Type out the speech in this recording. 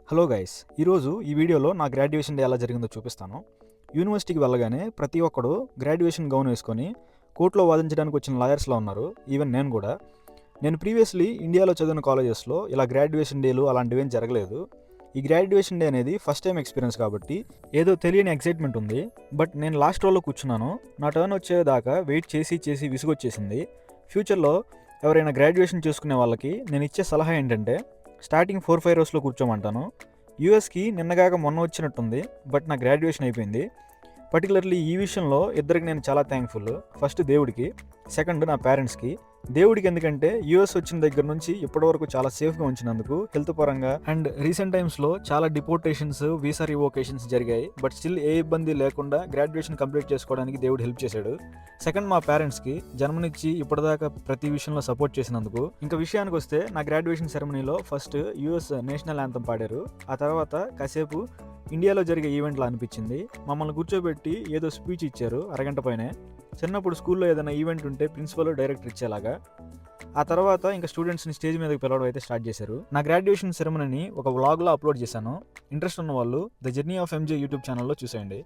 Hello guys, ఈరోజు ఈ వీడియోలో నా గ్రాడ్యుయేషన్ డే ఎలా జరిగిందో చూపిస్తాను. యూనివర్సిటీకి వెళ్ళగానే ప్రతి ఒక్కడు గ్రాడ్యుయేషన్ గౌన్ వేసుకొని కోర్టులో వాదించడానికి వచ్చిన లాయర్స్లో ఉన్నారు. ఈవెన్ నేను కూడా. నేను ప్రీవియస్లీ ఇండియాలో చదివిన కాలేజెస్లో ఇలా గ్రాడ్యుయేషన్ డేలు అలాంటివేం జరగలేదు. ఈ గ్రాడ్యుయేషన్ డే అనేది ఫస్ట్ టైం ఎక్స్పీరియన్స్ కాబట్టి ఏదో తెలియని ఎక్సైట్మెంట్ ఉంది. బట్ నేను లాస్ట్ రోలో కూర్చున్నాను. నా టర్న్ వచ్చేదాకా వెయిట్ చేసి చేసి విసుగొచ్చేసింది. ఫ్యూచర్లో ఎవరైనా గ్రాడ్యుయేషన్ చేసుకునే వాళ్ళకి నేను ఇచ్చే సలహా ఏంటంటే స్టార్టింగ్ 4-5 రోస్లో కూర్చోమంటాను. యూఎస్కి నిన్నగాక మొన్న వచ్చినట్టుంది, బట్ నా గ్రాడ్యుయేషన్ అయిపోయింది. పర్టికులర్లీ ఈ విషయంలో ఇద్దరికి నేను చాలా థ్యాంక్ఫుల్. ఫస్ట్ దేవుడికి, సెకండ్ నా పేరెంట్స్కి. దేవుడికి ఎందుకంటే యూఎస్ వచ్చిన దగ్గర నుంచి ఇప్పటివరకు చాలా సేఫ్గా ఉంచినందుకు, హెల్త్ పరంగా. అండ్ రీసెంట్ టైమ్స్లో చాలా డిపోర్టేషన్స్, వీసా రివోకేషన్స్ జరిగాయి. బట్ స్టిల్ ఏ ఇబ్బంది లేకుండా గ్రాడ్యుయేషన్ కంప్లీట్ చేసుకోవడానికి దేవుడు హెల్ప్ చేశాడు. సెకండ్ మా పేరెంట్స్కి, జన్మనిచ్చి ఇప్పటిదాకా ప్రతి విషయంలో సపోర్ట్ చేసినందుకు. ఇంకా విషయానికి వస్తే నా గ్రాడ్యుయేషన్ సెరమనీలో ఫస్ట్ యూఎస్ నేషనల్ యాంథమ్ పాడారు. ఆ తర్వాత కాసేపు ఇండియాలో జరిగే ఈవెంట్లా అనిపించింది. మమ్మల్ని కూర్చోబెట్టి ఏదో స్పీచ్ ఇచ్చారు అరగంట పైనే. చిన్నప్పుడు స్కూల్లో ఏదైనా ఈవెంట్ ఉంటే ప్రిన్సిపల్, డైరెక్టర్ ఇచ్చేలాగా. ఆ తర్వాత ఇంకా స్టూడెంట్స్ని స్టేజ్ మీదకి పిలవడం అయితే స్టార్ట్ చేశారు. నా గ్రాడ్యుయేషన్ సెరమనీని ఒక వ్లాగ్లో అప్లోడ్ చేశాను. ఇంట్రెస్ట్ ఉన్న వాళ్ళు the journey of MJ YouTube ఛానల్లో చూసేయండి.